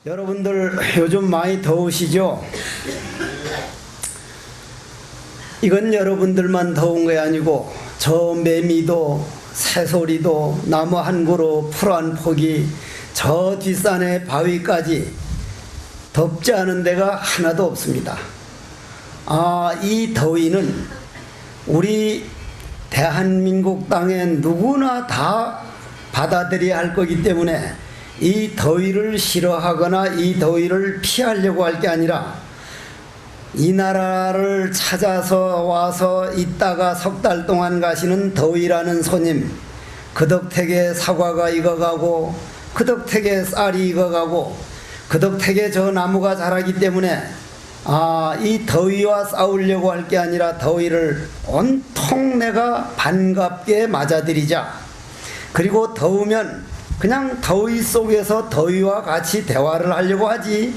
여러분들 요즘 많이 더우시죠? 이건 여러분들만 더운 게 아니고 저 매미도 새소리도 나무 한 그루 풀 한 폭이 저 뒷산의 바위까지 덥지 않은 데가 하나도 없습니다. 이 더위는 우리 대한민국 땅에 누구나 다 받아들여야 할 거기 때문에 이 더위를 싫어하거나 이 더위를 피하려고 할 게 아니라 이 나라를 찾아서 와서 있다가 석 달 동안 가시는 더위라는 손님, 그 덕택에 사과가 익어가고 그 덕택에 쌀이 익어가고 그 덕택에 저 나무가 자라기 때문에 이 더위와 싸우려고 할 게 아니라 더위를 온통 내가 반갑게 맞아들이자. 그리고 더우면 그냥 더위 속에서 더위와 같이 대화를 하려고 하지,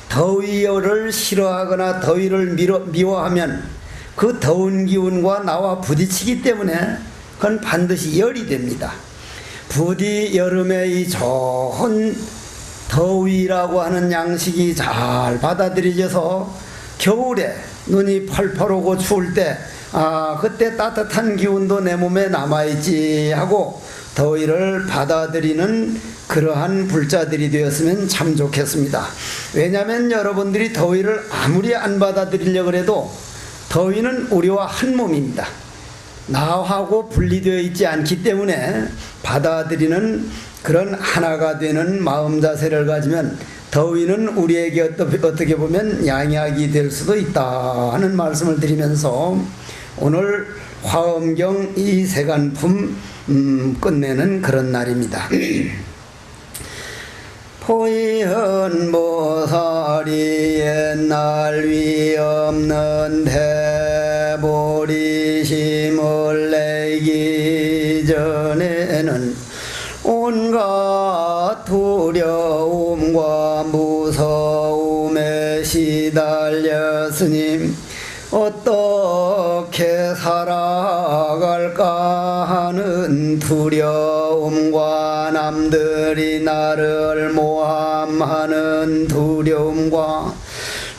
더위를 싫어하거나 더위를 미워하면 그 더운 기운과 나와 부딪히기 때문에 그건 반드시 열이 됩니다. 부디 여름에 이 좋은 더위라고 하는 양식이 잘 받아들여져서 겨울에 눈이 펄펄 오고 추울 때 그때 따뜻한 기운도 내 몸에 남아있지 하고 더위를 받아들이는 그러한 불자들이 되었으면 참 좋겠습니다. 왜냐하면 여러분들이 더위를 아무리 안 받아들이려고 해도 더위는 우리와 한 몸입니다. 나하고 분리되어 있지 않기 때문에 받아들이는 그런 하나가 되는 마음 자세를 가지면 더위는 우리에게 어떻게 보면 양약이 될 수도 있다 하는 말씀을 드리면서 오늘 화엄경 이 세간품 끝내는 그런 날입니다. 포이헌보살이 옛날 위없는 대보리심을 내기 전에는 온갖 두려움과 무서움에 시달렸으니 어떻게 살아갈까 하는 두려움과 남들이 나를 모함하는 두려움과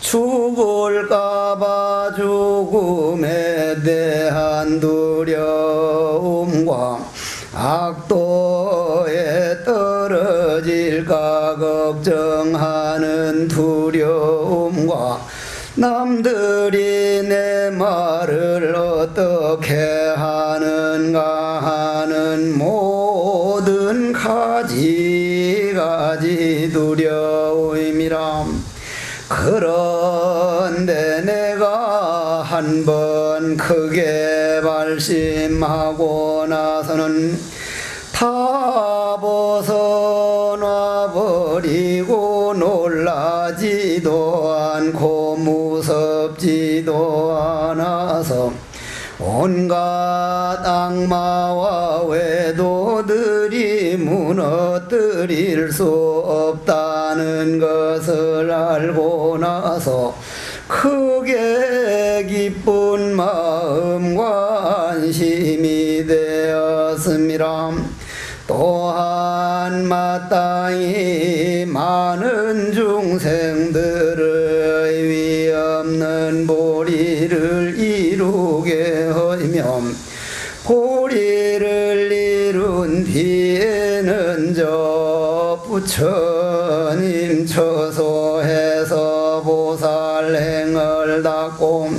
죽을까봐 죽음에 대한 두려움과 악도에 떨어질까 걱정하는 두려움과 남들이 내 말을 어떻게 하는가 하는 모든 가지 두려움이라. 그런데 내가 한번 크게 발심하고 나서는 다 벗어놔 버리고 놀라지도 않고 무섭지도 않아서 온갖 악마와 외도들이 무너뜨릴 수 없다는 것을 알고 나서 크게 기쁜 마음과 안심이 되었습니다. 또한 마땅히 많은 중생들의 위없는 보리를 이루게 하며 보리를 이룬 뒤에는 저 부처님 처소해서 보살행을 닦고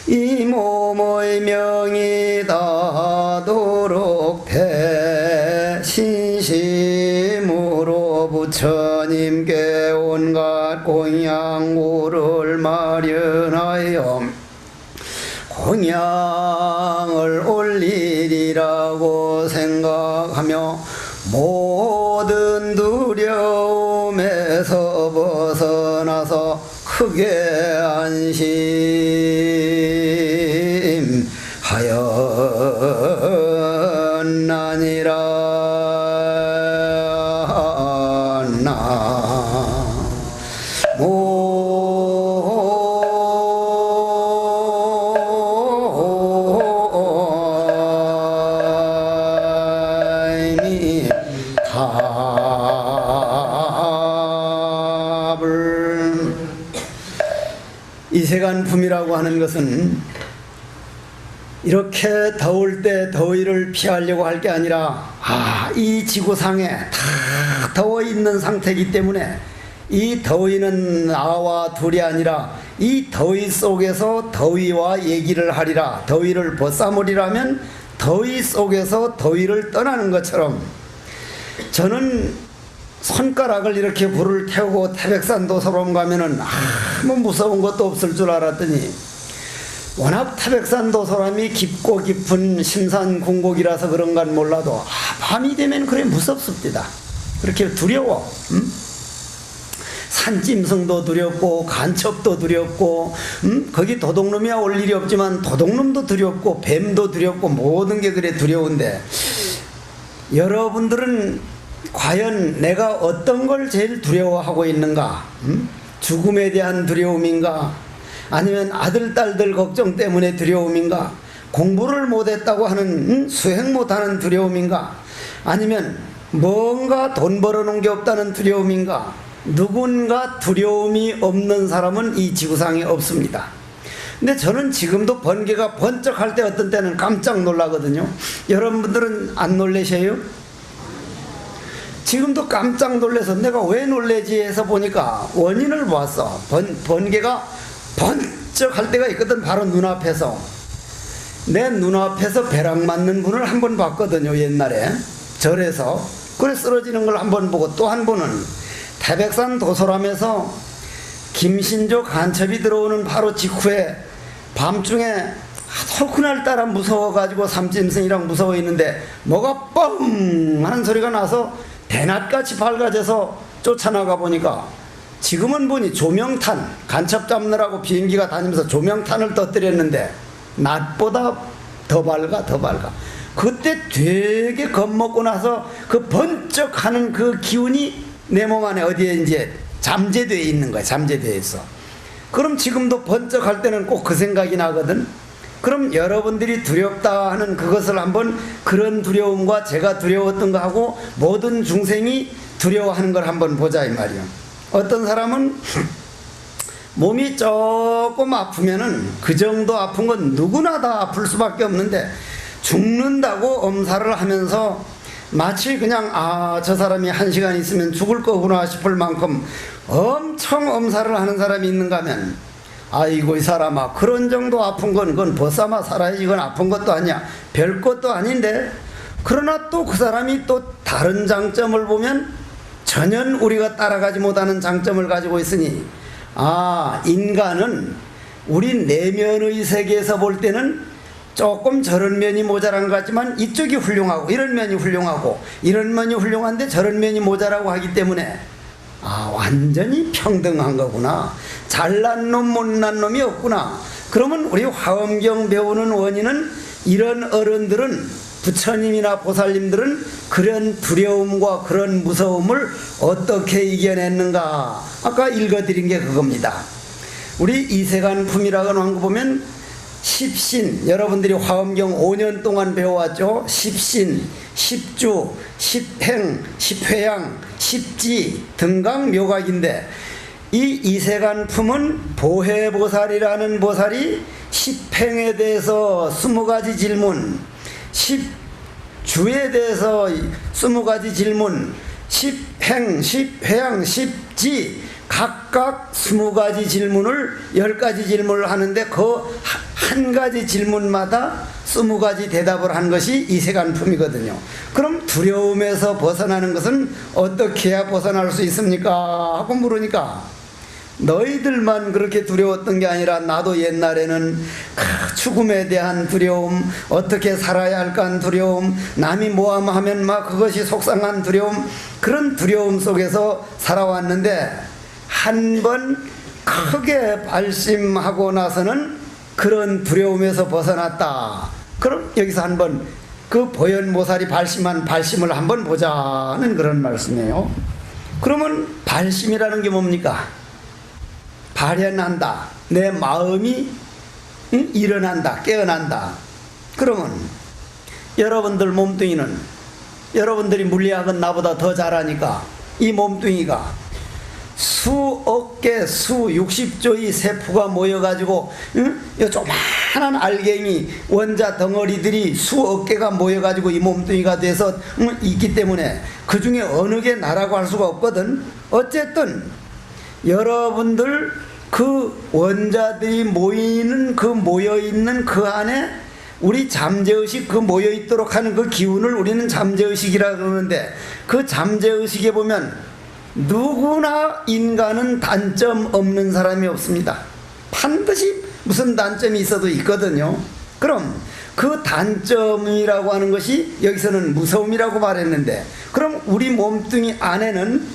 이 몸의 명이 닿도록 대신심으로 부처님께 온갖 공양구를 마련하여 공양을 올리리라고 생각하며 모든 두려움에서 벗어나서 크게 안심하였나니라. 이세간품이라고 하는 것은 이렇게 더울 때 더위를 피하려고 할 게 아니라 이 지구상에 다 더워 있는 상태이기 때문에 이 더위는 나와 둘이 아니라 이 더위 속에서 더위와 얘기를 하리라. 더위를 벗삼으리라면 더위 속에서 더위를 떠나는 것처럼, 저는 손가락을 이렇게 불을 태우고 태백산 도서로 가면은 아무 무서운 것도 없을 줄 알았더니 워낙 태백산 도서람이 깊고 깊은 심산궁곡이라서 그런간 몰라도 밤이 되면 그래 무섭습니다. 그렇게 두려워. 산짐승도 두렵고 간첩도 두렵고 거기 도둑놈이야 올 일이 없지만 도둑놈도 두렵고 뱀도 두렵고 모든 게 그래 두려운데, 여러분들은 과연 내가 어떤 걸 제일 두려워하고 있는가? 죽음에 대한 두려움인가? 아니면 아들 딸들 걱정 때문에 두려움인가? 공부를 못했다고 하는 수행 못하는 두려움인가? 아니면 뭔가 돈 벌어놓은 게 없다는 두려움인가? 누군가 두려움이 없는 사람은 이 지구상에 없습니다. 근데 저는 지금도 번개가 번쩍할 때 어떤 때는 깜짝 놀라거든요. 여러분들은 안 놀라셔요? 지금도 깜짝 놀라서 내가 왜 놀래지 해서 보니까 원인을 보았어. 번개가 번쩍할 때가 있거든. 바로 눈앞에서. 내 눈앞에서 벼락 맞는 분을 한 번 봤거든요, 옛날에 절에서. 그래 쓰러지는 걸 한 번 보고, 또 한 번은 태백산 도소람에서 김신조 간첩이 들어오는 바로 직후에 밤중에 그날따라 무서워가지고 삼짐승이랑 무서워 있는데 뭐가 뻥 하는 소리가 나서 대낮같이 밝아져서 쫓아나가 보니까, 지금은 보니 조명탄, 간첩 잡느라고 비행기가 다니면서 조명탄을 터뜨렸는데 낮보다 더 밝아. 그때 되게 겁먹고 나서 그 번쩍하는 그 기운이 내 몸 안에 어디에 이제 잠재되어 있는 거야. 잠재되어 있어. 그럼 지금도 번쩍할 때는 꼭 그 생각이 나거든. 그럼 여러분들이 두렵다 하는 그것을 한번, 그런 두려움과 제가 두려웠던 거 하고 모든 중생이 두려워하는 걸 한번 보자 이 말이야. 어떤 사람은 몸이 조금 아프면은, 그 정도 아픈 건 누구나 다 아플 수밖에 없는데, 죽는다고 엄살을 하면서 마치 그냥 저 사람이 1시간 있으면 죽을 거구나 싶을 만큼 엄청 엄살을 하는 사람이 있는가 하면, 아이고 이 사람아, 그런 정도 아픈 건 그건 벗삼아 살아야지, 이건 아픈 것도 아니야, 별 것도 아닌데. 그러나 또 그 사람이 또 다른 장점을 보면 전혀 우리가 따라가지 못하는 장점을 가지고 있으니, 인간은 우리 내면의 세계에서 볼 때는 조금 저런 면이 모자란 것 같지만 이쪽이 훌륭하고, 이런 면이 훌륭하고, 이런 면이 훌륭한데 저런 면이 모자라고 하기 때문에 완전히 평등한 거구나, 잘난 놈 못난 놈이 없구나. 그러면 우리 화엄경 배우는 원인은, 이런 어른들은, 부처님이나 보살님들은 그런 두려움과 그런 무서움을 어떻게 이겨냈는가, 아까 읽어드린 게 그겁니다. 우리 이세간품이라고 하는 거 보면 십신, 여러분들이 화엄경 5년 동안 배워왔죠. 십신, 십주, 십행, 십회양, 십지, 등강, 묘각인데, 이 이세간품은 보혜보살이라는 보살이 십행에 대해서 20가지 질문, 십주에 대해서 20가지 질문, 십행, 십회양, 십지, 각각 20가지 질문을, 10가지 질문을 하는데 그 한 가지 질문마다 20가지 대답을 한 것이 이세간품이거든요. 그럼 두려움에서 벗어나는 것은 어떻게 해야 벗어날 수 있습니까? 하고 물으니까, 너희들만 그렇게 두려웠던 게 아니라 나도 옛날에는 죽음에 대한 두려움, 어떻게 살아야 할까 하는 두려움, 남이 모함하면 막 그것이 속상한 두려움, 그런 두려움 속에서 살아왔는데, 한 번 크게 발심하고 나서는 그런 두려움에서 벗어났다. 그럼 여기서 한번 그 보현모살이 발심한 발심을 한번 보자는 그런 말씀이에요. 그러면 발심이라는 게 뭡니까? 발현한다. 내 마음이 일어난다, 깨어난다. 그러면 여러분들 몸뚱이는, 여러분들이 물리학은 나보다 더 잘하니까 이 몸뚱이가 수억 개, 수 60조의 세포가 모여가지고, 요 조그마한 알갱이, 원자 덩어리들이 수억 개가 모여가지고 이 몸뚱이가 돼서 있기 때문에 그 중에 어느 게 나라고 할 수가 없거든. 어쨌든, 여러분들 그 원자들이 모여있는 그 안에 우리 잠재의식 그 모여있도록 하는 그 기운을 우리는 잠재의식이라 그러는데, 그 잠재의식에 보면 누구나 인간은 단점 없는 사람이 없습니다. 반드시 무슨 단점이 있어도 있거든요. 그럼 그 단점이라고 하는 것이 여기서는 무서움이라고 말했는데, 그럼 우리 몸뚱이 안에는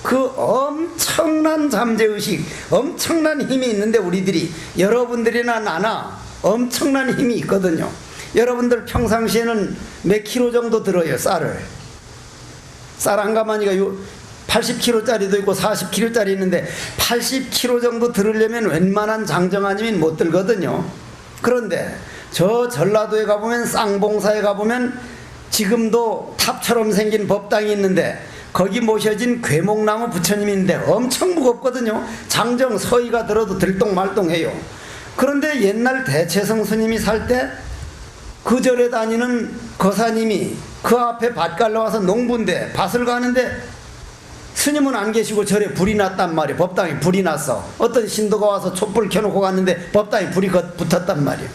그 엄청난 잠재의식, 엄청난 힘이 있는데, 우리들이, 여러분들이나 나나 엄청난 힘이 있거든요. 여러분들 평상시에는 몇 킬로 정도 들어요, 쌀을? 쌀 한 가마니가 80kg짜리도 있고 40kg짜리 있는데 80kg 정도 들으려면 웬만한 장정 아니면 못 들거든요. 그런데 저 전라도에 가보면, 쌍봉사에 가보면 지금도 탑처럼 생긴 법당이 있는데 거기 모셔진 괴목나무 부처님이 있는데 엄청 무겁거든요. 장정 서희가 들어도 들똥말똥해요. 그런데 옛날 대체성 스님이 살 때 그 절에 다니는 거사님이 그 앞에 밭 갈러 와서 농부인데 밭을 가는데 스님은 안 계시고 절에 불이 났단 말이에요. 법당에 불이 났어. 어떤 신도가 와서 촛불 켜놓고 갔는데 법당에 불이 붙었단 말이에요.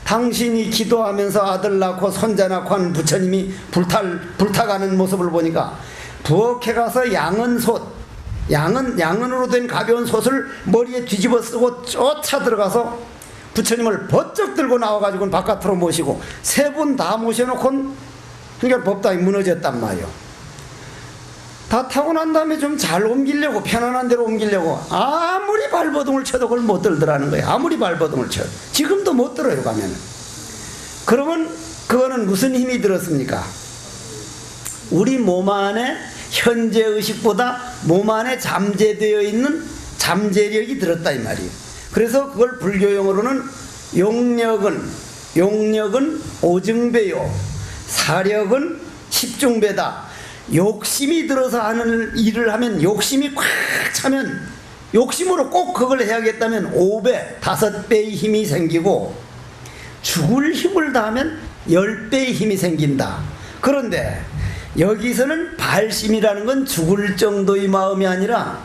당신이 기도하면서 아들 낳고 손자 낳고 하는 부처님이 불타가는 모습을 보니까 부엌에 가서 양은으로 된 가벼운 솥을 머리에 뒤집어 쓰고 쫓아 들어가서 부처님을 번쩍 들고 나와가지고 바깥으로 모시고 세 분 다 모셔놓고 그러니까 법당이 무너졌단 말이에요. 다 타고 난 다음에 좀 잘 옮기려고, 편안한 데로 옮기려고 아무리 발버둥을 쳐도 그걸 못 들더라는 거예요. 아무리 발버둥을 쳐도. 지금도 못 들어요, 가면은. 그러면 그거는 무슨 힘이 들었습니까? 우리 몸 안에 현재 의식보다 몸 안에 잠재되어 있는 잠재력이 들었다 이 말이에요. 그래서 그걸 불교용어로는 용력은 오증배요, 사력은 십중배다. 욕심이 들어서 하는 일을 하면, 욕심이 꽉 차면, 욕심으로 꼭 그걸 해야겠다면 5배, 5배의 힘이 생기고, 죽을 힘을 다하면 10배의 힘이 생긴다. 그런데 여기서는 발심이라는 건 죽을 정도의 마음이 아니라,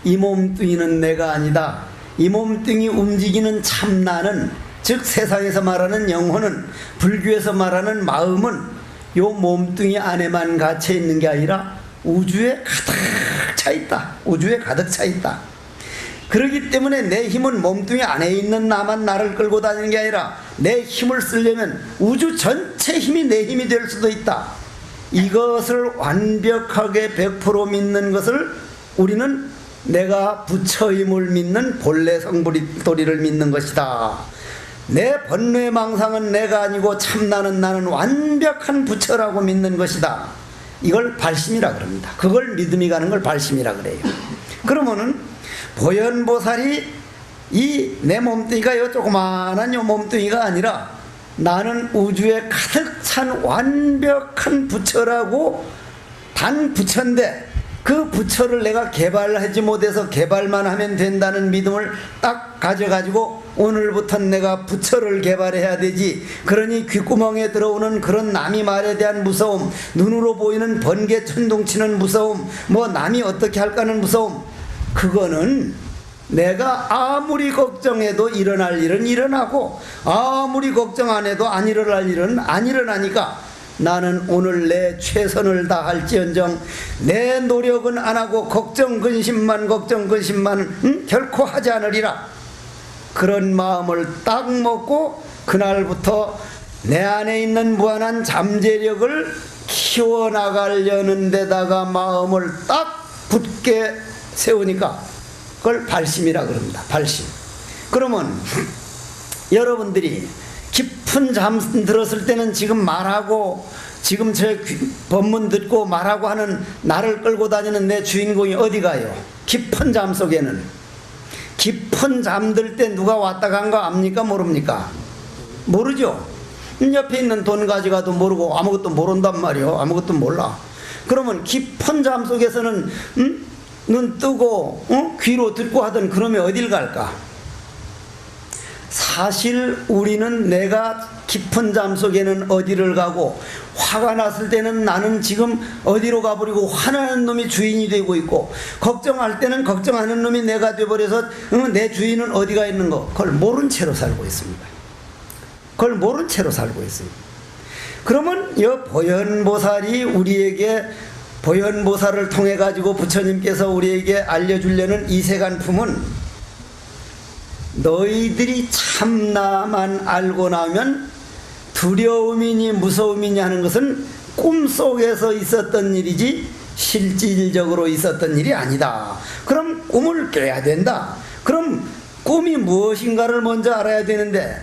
이 몸뚱이는 내가 아니다, 이 몸뚱이 움직이는 참나는, 즉 세상에서 말하는 영혼은, 불교에서 말하는 마음은 요 몸뚱이 안에만 갇혀 있는 게 아니라 우주에 가득 차 있다. 우주에 가득 차 있다. 그렇기 때문에 내 힘은 몸뚱이 안에 있는 나만 나를 끌고 다니는 게 아니라 내 힘을 쓰려면 우주 전체 힘이 내 힘이 될 수도 있다. 이것을 완벽하게 100% 믿는 것을 우리는 내가 부처임을 믿는 본래 성불도리를 믿는 것이다. 내 번뇌 망상은 내가 아니고 참나는 나는 완벽한 부처라고 믿는 것이다. 이걸 발심이라 그럽니다. 그걸 믿음이 가는 걸 발심이라 그래요. 그러면은 보현보살이 이 내 몸뚱이가 요 조그만한 요 몸뚱이가 아니라 나는 우주에 가득 찬 완벽한 부처라고, 단 부처인데 그 부처를 내가 개발하지 못해서 개발만 하면 된다는 믿음을 딱 가져가지고 오늘부터는 내가 부처를 개발해야 되지. 그러니 귓구멍에 들어오는 그런 남이 말에 대한 무서움, 눈으로 보이는 번개 천둥치는 무서움, 뭐 남이 어떻게 할까는 무서움, 그거는 내가 아무리 걱정해도 일어날 일은 일어나고 아무리 걱정 안 해도 안 일어날 일은 안 일어나니까 나는 오늘 내 최선을 다할지언정 내 노력은 안 하고 걱정 근심만 결코 하지 않으리라. 그런 마음을 딱 먹고 그날부터 내 안에 있는 무한한 잠재력을 키워나가려는 데다가 마음을 딱 굳게 세우니까 그걸 발심이라 그럽니다. 발심. 그러면 여러분들이 깊은 잠 들었을 때는 지금 말하고, 지금 제 법문 듣고 말하고 하는 나를 끌고 다니는 내 주인공이 어디 가요? 깊은 잠 속에는. 깊은 잠들 때 누가 왔다 간 거 압니까? 모릅니까? 모르죠. 옆에 있는 돈 가져가도 모르고 아무것도 모른단 말이요. 아무것도 몰라. 그러면 깊은 잠 속에서는 눈 뜨고 귀로 듣고 하든 그러면 어딜 갈까? 사실 우리는 내가 깊은 잠 속에는 어디를 가고 화가 났을 때는 나는 지금 어디로 가버리고 화나는 놈이 주인이 되고 있고 걱정할 때는 걱정하는 놈이 내가 돼버려서 내 주인은 어디가 있는 거 그걸 모른 채로 살고 있습니다. 그걸 모른 채로 살고 있습니다. 그러면 이 보현보살이 우리에게 보현보살을 통해 가지고 부처님께서 우리에게 알려주려는 이세간품은 너희들이 참나만 알고 나면 두려움이니 무서움이니 하는 것은 꿈속에서 있었던 일이지 실질적으로 있었던 일이 아니다. 그럼 꿈을 꿔야 된다. 그럼 꿈이 무엇인가를 먼저 알아야 되는데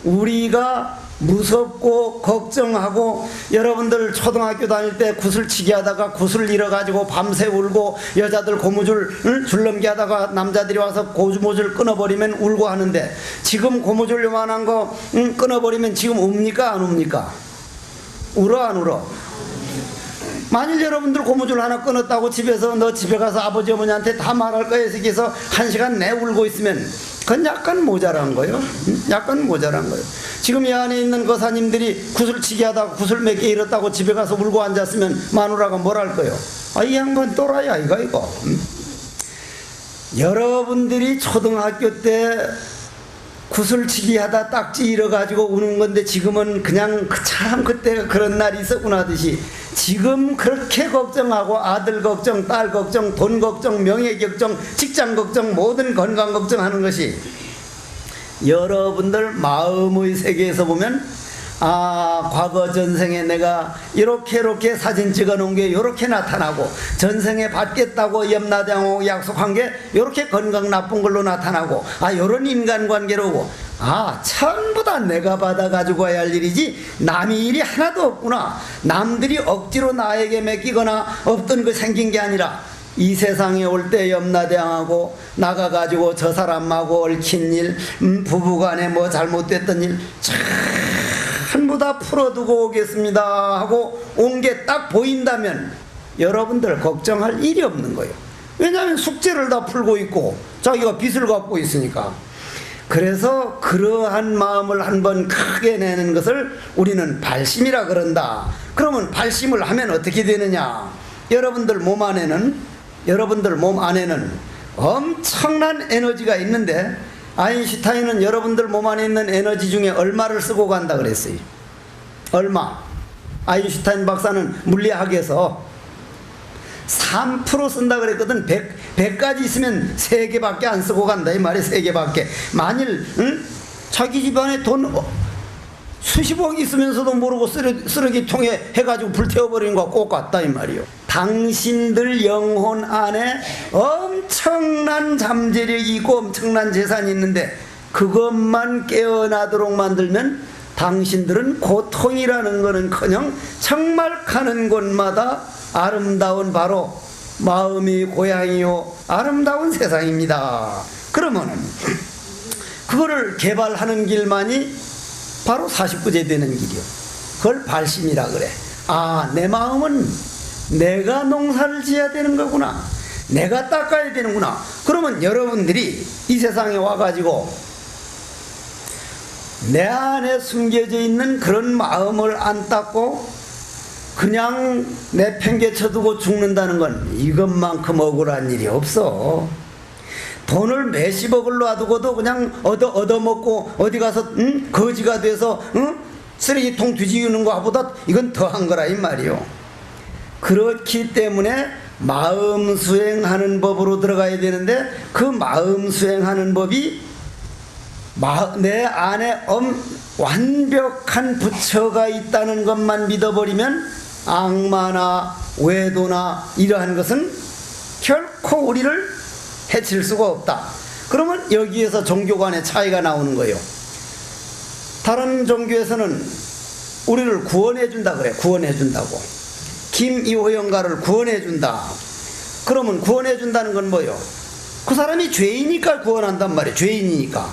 우리가 무섭고 걱정하고 여러분들 초등학교 다닐 때 구슬치기 하다가 구슬 잃어가지고 밤새 울고 여자들 고무줄 줄넘기 하다가 남자들이 와서 고무줄 끊어버리면 울고 하는데 지금 고무줄 요만한 거 끊어버리면 지금 웁니까 안 웁니까? 울어 안 울어? 만일 여러분들 고무줄 하나 끊었다고 집에서 너 집에 가서 아버지 어머니한테 다 말할 거야 해서 1시간 내 울고 있으면 그건 약간 모자란 거예요. 약간 모자란 거예요. 지금 이 안에 있는 거사님들이 구슬치기 하다가 구슬 몇 개 잃었다고 집에 가서 울고 앉았으면 마누라가 뭘 할 거예요? 아, 이 양반 또라이야 이거. 여러분들이 초등학교 때 구슬치기 하다 딱지 잃어가지고 우는 건데 지금은 그냥 참 그때가 그런 날이 있었구나 하듯이 지금 그렇게 걱정하고 아들 걱정, 딸 걱정, 돈 걱정, 명예 걱정, 직장 걱정, 모든 건강 걱정하는 것이 여러분들 마음의 세계에서 보면 아, 과거 전생에 내가 이렇게 사진 찍어 놓은 게 이렇게 나타나고 전생에 받겠다고 염라대왕하고 약속한 게 이렇게 건강 나쁜 걸로 나타나고 아, 요런 인간관계로고 아, 전부 다 내가 받아가지고 해야 할 일이지 남의 일이 하나도 없구나. 남들이 억지로 나에게 맡기거나 없던 거 생긴 게 아니라 이 세상에 올 때 염라대왕하고 나가가지고 저 사람하고 얽힌 일 부부간에 뭐 잘못됐던 일 전부 다 풀어두고 오겠습니다 하고 온 게 딱 보인다면 여러분들 걱정할 일이 없는 거예요. 왜냐하면 숙제를 다 풀고 있고 자기가 빚을 갚고 있으니까. 그래서 그러한 마음을 한번 크게 내는 것을 우리는 발심이라 그런다. 그러면 발심을 하면 어떻게 되느냐? 여러분들 몸 안에는 엄청난 에너지가 있는데 아인슈타인은 여러분들 몸 안에 있는 에너지 중에 얼마를 쓰고 간다 그랬어요. 얼마? 아인슈타인 박사는 물리학에서 3% 쓴다 그랬거든. 100가지 있으면 3개밖에 안 쓰고 간다 이 말이야. 3개밖에. 만일 자기 집안에 돈 수십억 있으면서도 모르고 쓰레기통에 해가지고 불태워버리는 거 꼭 같다 이 말이요. 당신들 영혼 안에 엄청난 잠재력이 있고 엄청난 재산이 있는데 그것만 깨어나도록 만들면 당신들은 고통이라는 거는커녕 정말 가는 곳마다 아름다운 바로 마음이 고향이요 아름다운 세상입니다. 그러면은 그거를 개발하는 길만이 바로 49제 되는 길이요. 그걸 발심이라 그래. 아, 내 마음은 내가 농사를 지어야 되는 거구나. 내가 닦아야 되는구나. 그러면 여러분들이 이 세상에 와가지고 내 안에 숨겨져 있는 그런 마음을 안 닦고 그냥 내팽개쳐두고 죽는다는 건 이것만큼 억울한 일이 없어. 돈을 몇십억을 놔두고도 그냥 얻어먹고 어디 가서 거지가 돼서 쓰레기통 뒤지는 거보다 이건 더한 거라 이 말이요. 그렇기 때문에 마음 수행하는 법으로 들어가야 되는데 그 마음 수행하는 법이 내 안에 완벽한 부처가 있다는 것만 믿어버리면 악마나 외도나 이러한 것은 결코 우리를 해칠 수가 없다. 그러면 여기에서 종교 간의 차이가 나오는 거예요. 다른 종교에서는 우리를 구원해 준다 그래. 구원해 준다고. 김이호영가를 구원해 준다. 그러면 구원해 준다는 건 뭐예요? 그 사람이 죄이니까 구원한단 말이에요. 죄인이니까.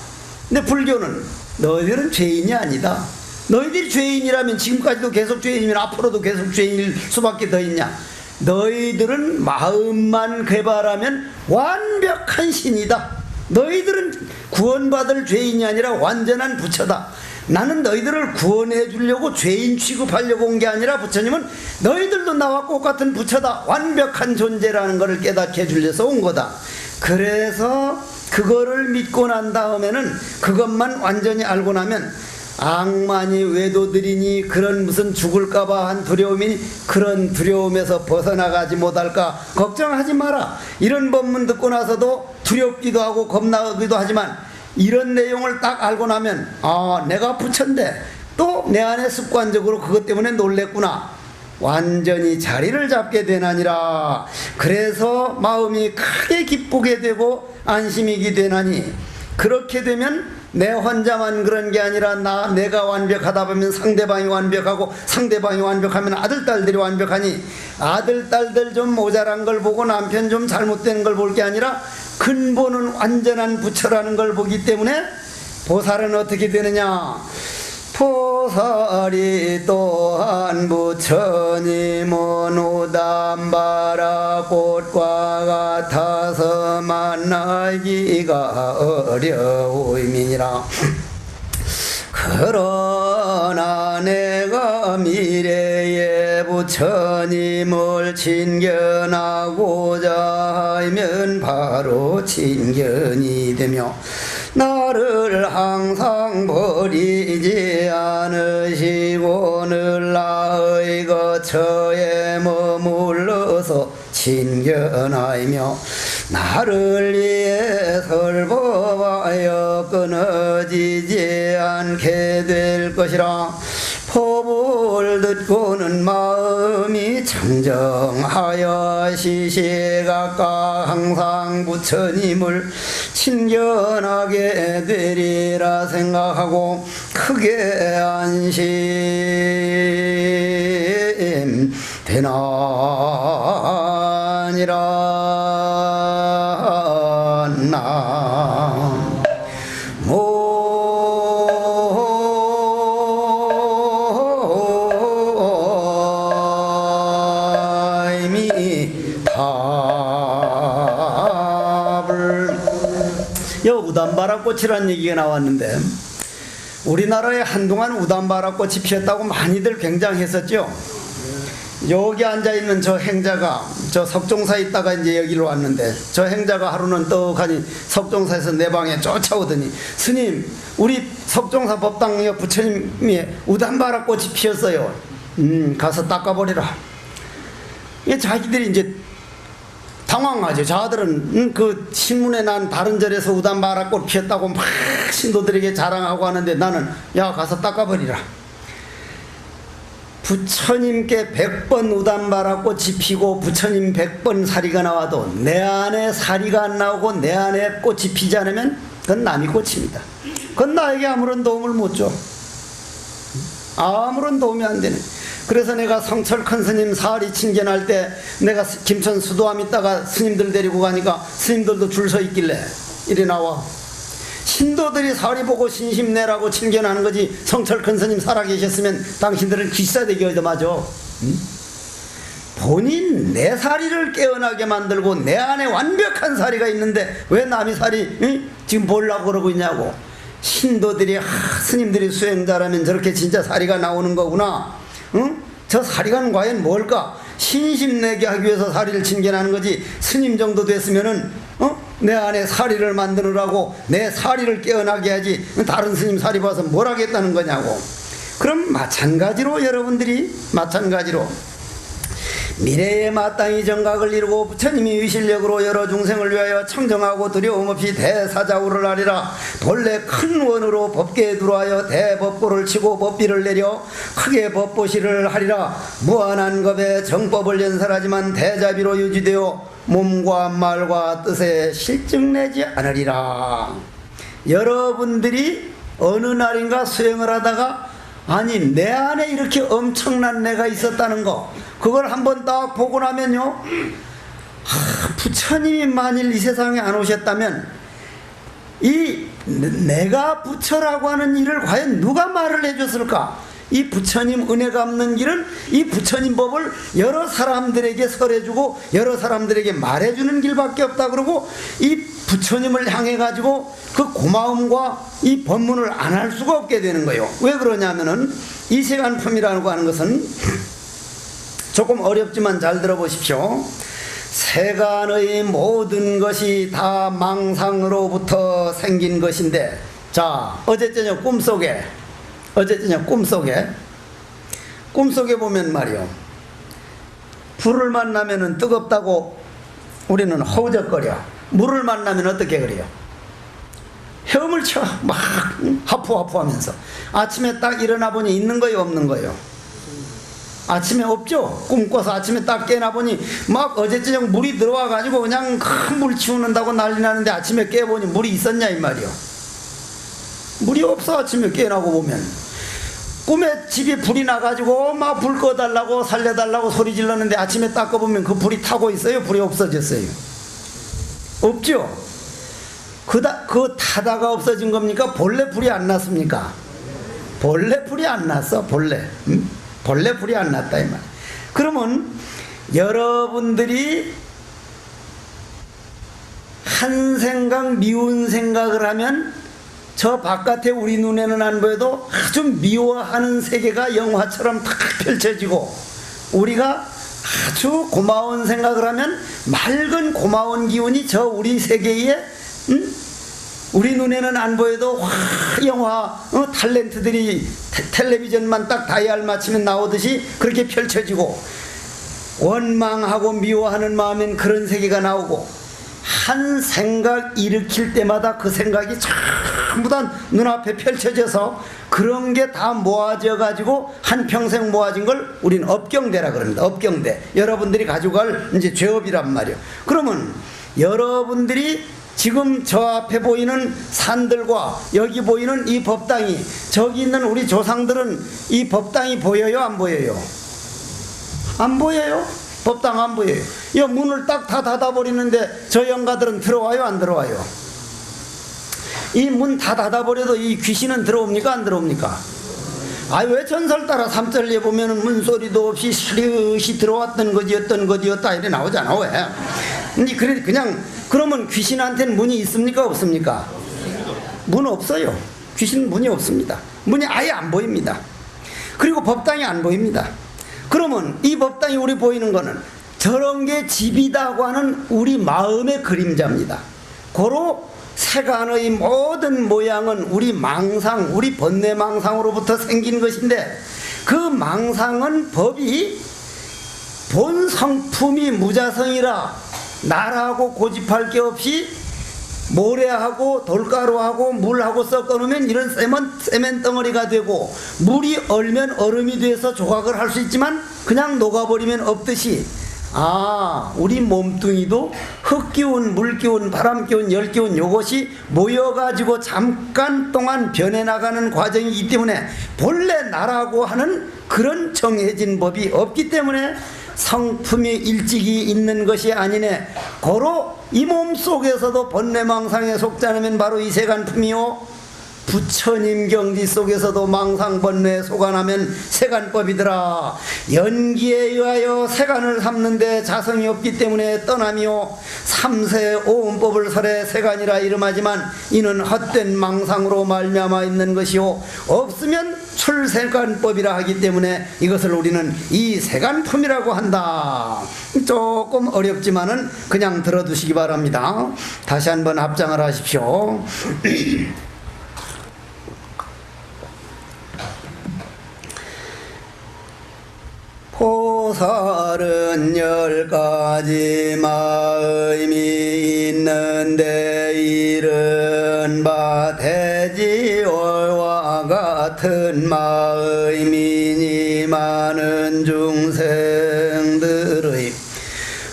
근데 불교는 너희들은 죄인이 아니다. 너희들이 죄인이라면 지금까지도 계속 죄인이면 앞으로도 계속 죄인일 수밖에 더 있냐? 너희들은 마음만 개발하면 완벽한 신이다. 너희들은 구원받을 죄인이 아니라 완전한 부처다. 나는 너희들을 구원해 주려고 죄인 취급하려고 온 게 아니라 부처님은 너희들도 나와 똑같은 부처다. 완벽한 존재라는 것을 깨닫게 해주려서 온 거다. 그래서 그거를 믿고 난 다음에는 그것만 완전히 알고 나면 악만이 외도들이니 그런 무슨 죽을까봐 한 두려움이니 그런 두려움에서 벗어나가지 못할까 걱정하지 마라. 이런 법문 듣고 나서도 두렵기도 하고 겁나기도 하지만 이런 내용을 딱 알고 나면 아, 내가 부처인데 또 내 안에 습관적으로 그것 때문에 놀랬구나. 완전히 자리를 잡게 되나니라. 그래서 마음이 크게 기쁘게 되고 안심이게 되나니, 그렇게 되면 내 혼자만 그런 게 아니라 내가 완벽하다 보면 상대방이 완벽하고 상대방이 완벽하면 아들딸들이 완벽하니 아들딸들 좀 모자란 걸 보고 남편 좀 잘못되는 걸 볼 게 아니라 근본은 완전한 부처라는 걸 보기 때문에 보살은 어떻게 되느냐. 보살이 또한 부처님은 우담바라 꽃과 같아서 만나기가 어려움이니라. 그러나 내가 미래에 부처님을 친견하고자 하면 바로 친견이 되며 나를 항상 버리지 않으시고 늘 나의 거처에 머물러서 친견하며 나를 위해 설법하여 끊어지지 않게 될 것이라. 법을 듣고는 마음이 청정하여 시시각각 항상 부처님을 친견하게 되리라 생각하고 크게 안심 되나니라. 우담바라꽃이라는 얘기가 나왔는데 우리나라에 한동안 우담바라꽃이 피었다고 많이들 굉장했었죠. 여기 앉아있는 저 행자가 저 석종사에 있다가 이제 여기로 왔는데 저 행자가 하루는 떡하니 석종사에서 내 방에 쫓아오더니 스님, 우리 석종사 법당 옆 부처님이 우담바라꽃이 피었어요. 가서 닦아버리라. 이게 자기들이 이제 당황하죠. 자들은 그 신문에 난 다른 절에서 우담바라꽃 피었다고 막 신도들에게 자랑하고 하는데 나는 야, 가서 닦아버리라. 부처님께 100번 우담바라꽃이 피고 부처님 100번 사리가 나와도 내 안에 사리가 안 나오고 내 안에 꽃이 피지 않으면 그건 남의 꽃입니다. 그건 나에게 아무런 도움을 못 줘. 아무런 도움이 안 되네. 그래서 내가 성철 큰 스님 사리 친견할 때 내가 김천 수도암 있다가 스님들 데리고 가니까 스님들도 줄 서 있길래 이리 나와. 신도들이 사리 보고 신심 내라고 친견하는 거지. 성철 큰 스님 살아계셨으면 당신들은 귀싸대기 얻어맞어. 본인 내 사리를 깨어나게 만들고 내 안에 완벽한 사리가 있는데 왜 남의 사리 지금 보려고 그러고 있냐고. 신도들이 스님들이 수행자라면 저렇게 진짜 사리가 나오는 거구나. 저 사리가 과연 뭘까? 신심내게 하기 위해서 사리를 친견하는 거지. 스님 정도 됐으면은 내 안에 사리를 만드느라고 내 사리를 깨어나게 하지 다른 스님 사리 봐서 뭘 하겠다는 거냐고. 그럼 마찬가지로 여러분들이 마찬가지로 미래에 마땅히 정각을 이루고 부처님이 위실력으로 여러 중생을 위하여 청정하고 두려움 없이 대사자우를 하리라. 본래 큰 원으로 법계에 들어와여 대법고를 치고 법비를 내려 크게 법보시를 하리라. 무한한 겁에 정법을 연설하지만 대자비로 유지되어 몸과 말과 뜻에 실증 내지 않으리라. 여러분들이 어느 날인가 수행을 하다가 아니 내 안에 이렇게 엄청난 내가 있었다는 거, 그걸 한번 딱 보고 나면요, 부처님이 만일 이 세상에 안 오셨다면 이 내가 부처라고 하는 일을 과연 누가 말을 해줬을까? 이 부처님 은혜 갚는 길은 이 부처님 법을 여러 사람들에게 설해주고 여러 사람들에게 말해주는 길밖에 없다. 그러고 이 부처님을 향해 가지고 그 고마움과 이 법문을 안 할 수가 없게 되는 거예요. 왜 그러냐면은 이 세간품이라고 하는 것은 조금 어렵지만 잘 들어보십시오. 세간의 모든 것이 다 망상으로부터 생긴 것인데, 자, 어제 저녁 꿈속에 보면 말이요, 불을 만나면은 뜨겁다고 우리는 허우적거려. 물을 만나면 어떻게 그래요? 헤엄을 쳐. 막 하푸하푸하면서. 아침에 딱 일어나 보니 있는 거예요, 없는 거예요? 아침에 없죠. 꿈꿔서 아침에 딱 깨나 보니 막 어제 저녁 물이 들어와 가지고 그냥 큰 물 치우는다고 난리 나는데 아침에 깨보니 물이 있었냐 이 말이요. 물이 없어. 아침에 깨나고 보면 꿈에 집에 불이 나가지고 막 불 꺼달라고 살려달라고 소리 질렀는데 아침에 딱 꺼보면 그 불이 타고 있어요? 불이 없어졌어요? 없죠. 그 타다가 없어진 겁니까? 본래 불이 안 났습니까? 본래 불이 안 났어. 본래 불이 안 났다 이 말. 그러면 여러분들이 한 생각 미운 생각을 하면 저 바깥에 우리 눈에는 안 보여도 아주 미워하는 세계가 영화처럼 탁 펼쳐지고, 우리가 아주 고마운 생각을 하면 맑은 고마운 기운이 저 우리 세계에 우리 눈에는 안 보여도 영화 탤런트들이 텔레비전만 딱 다이얼 맞추면 나오듯이 그렇게 펼쳐지고, 원망하고 미워하는 마음엔 그런 세계가 나오고, 한 생각 일으킬 때마다 그 생각이 전부 다 눈앞에 펼쳐져서 그런 게 다 모아져 가지고 한평생 모아진 걸 우리는 업경대라 그럽니다. 업경대. 여러분들이 가지고 갈 이제 죄업이란 말이에요. 그러면 여러분들이 지금 저 앞에 보이는 산들과 여기 보이는 이 법당이, 저기 있는 우리 조상들은 이 법당이 보여요, 안 보여요? 안 보여요? 법당 안 보여요. 이 문을 딱 다 닫아버리는데 저 영가들은 들어와요, 안 들어와요? 이 문 다 닫아버려도 이 귀신은 들어옵니까, 안 들어옵니까? 왜 전설 따라 삼절리에 보면은 문소리도 없이 스르시 들어왔던 것이었다 이래 나오잖아. 왜? 근데 그냥 그러면 귀신한테는 문이 있습니까, 없습니까? 문 없어요. 귀신은 문이 없습니다. 문이 아예 안 보입니다. 그리고 법당이 안 보입니다. 그러면 이 법당이 우리 보이는 거는 저런 게 집이다고 하는 우리 마음의 그림자입니다. 고로 세간의 모든 모양은 우리 망상, 우리 번뇌망상으로부터 생긴 것인데, 그 망상은 법이 본 성품이 무자성이라 나라고 고집할 게 없이 모래하고 돌가루하고 물하고 섞어놓으면 이런 세멘 덩어리가 되고, 물이 얼면 얼음이 돼서 조각을 할 수 있지만 그냥 녹아버리면 없듯이, 우리 몸뚱이도 흙기운, 물기운, 바람기운, 열기운 요것이 모여가지고 잠깐 동안 변해나가는 과정이기 때문에 본래 나라고 하는 그런 정해진 법이 없기 때문에 성품이 일찍이 있는 것이 아니네. 고로 이 몸 속에서도 번뇌망상에 속지 않으면 바로 이 세간품이요, 부처님 경지 속에서도 망상번뇌에 속아나면 세간법이더라. 연기에 의하여 세간을 삼는데 자성이 없기 때문에 떠남이요, 삼세 오음법을 설해 세간이라 이름하지만 이는 헛된 망상으로 말미암아 있는 것이요, 없으면 출세간법이라 하기 때문에 이것을 우리는 이 세간품이라고 한다. 조금 어렵지만은 그냥 들어두시기 바랍니다. 다시 한번 합장을 하십시오. 보살은 10가지 마음이 있는데 이른바 대지월과 같은 마음이니 많은 중생들의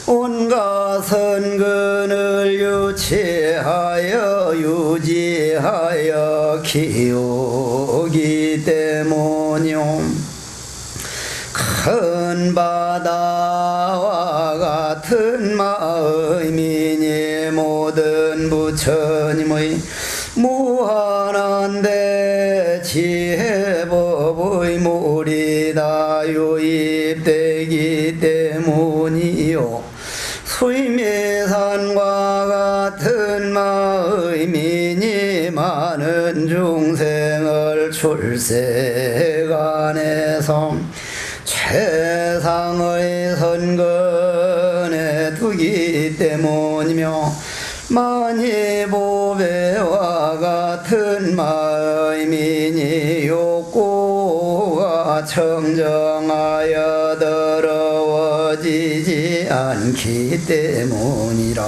온갖 선근을 유지하여 키우기 때문이요, 큰 바다와 같은 마음이니 모든 부처님의 무한한 대지혜법의 마음이요 수임의산과 같은 마음이니 많은 중생을 출세간에서 최상의 선근에 두기 때문이며 만이보배와 같은 마음이니 욕구가 청정하여 더러워지지 않기 때문이라.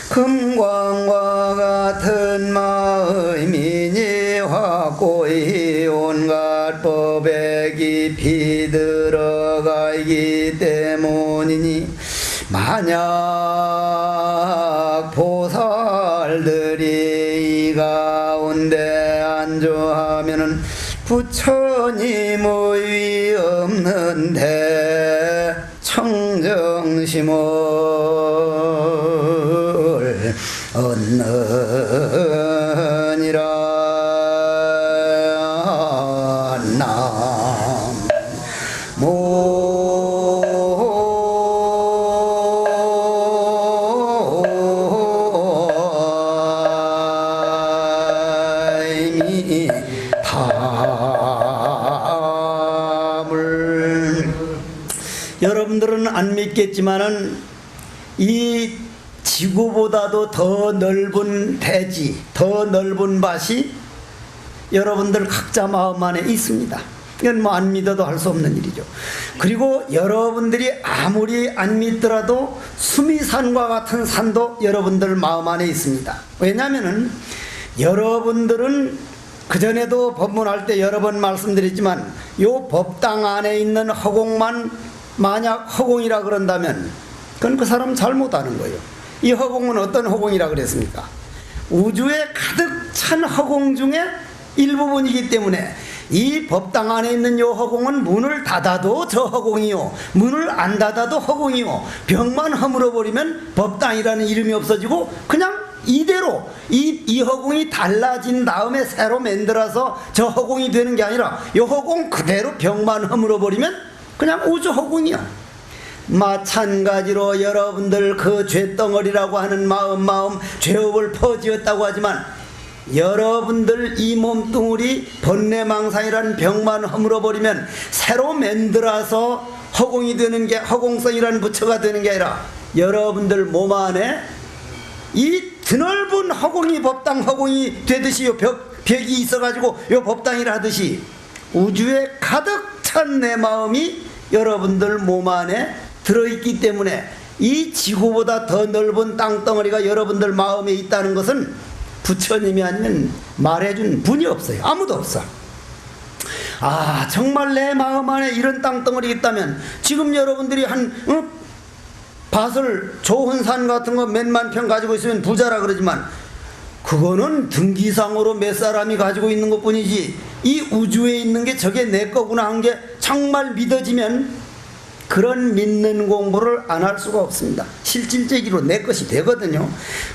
금광과 같은 마음이니 확고히 온갖 법에 깊이 들어가 있기 때문이니 만약 보살들이 이 가운데 안주하면은 부처님의 위 없는데 청정심을 얻느니라. 여러분들은 안 믿겠지만은 이 지구보다도 더 넓은 대지, 더 넓은 밭이 여러분들 각자 마음 안에 있습니다. 이건 뭐 안 믿어도 할 수 없는 일이죠. 그리고 여러분들이 아무리 안 믿더라도 수미산과 같은 산도 여러분들 마음 안에 있습니다. 왜냐하면은 여러분들은 그전에도 법문할 때 여러 번 말씀드렸지만 요 법당 안에 있는 허공만 만약 허공이라 그런다면 그건 그 사람 잘못 아는 거예요. 이 허공은 어떤 허공이라 그랬습니까? 우주에 가득 찬 허공 중에 일부분이기 때문에 이 법당 안에 있는 요 허공은 문을 닫아도 저 허공이요, 문을 안 닫아도 허공이요, 벽만 허물어 버리면 법당이라는 이름이 없어지고 그냥 이대로 이 허공이 달라진 다음에 새로 만들어서 저 허공이 되는 게 아니라 요 허공 그대로 벽만 허물어 버리면 그냥 우주 허공이야. 마찬가지로 여러분들 그 죄덩어리라고 하는 마음 죄업을 퍼지었다고 하지만 여러분들 이 몸뚱어리 번뇌망상이라는 벽만 허물어 버리면 새로 만들어서 허공이 되는 게, 허공성이라는 부처가 되는 게 아니라 여러분들 몸 안에 이 드넓은 허공이 법당 허공이 되듯이 요 벽이 있어가지고 요 법당이라 하듯이 우주에 가득 찬 내 마음이 여러분들 몸 안에 들어있기 때문에 이 지구보다 더 넓은 땅덩어리가 여러분들 마음에 있다는 것은 부처님이 아니면 말해준 분이 없어요. 아무도 없어. 아, 정말 내 마음 안에 이런 땅덩어리 있다면 지금 여러분들이 한 밭을 좋은 산 같은 거 몇만 평 가지고 있으면 부자라 그러지만 그거는 등기상으로 몇 사람이 가지고 있는 것 뿐이지 이 우주에 있는 게 저게 내 거구나 한 게 정말 믿어지면 그런 믿는 공부를 안 할 수가 없습니다. 실질적으로 내 것이 되거든요.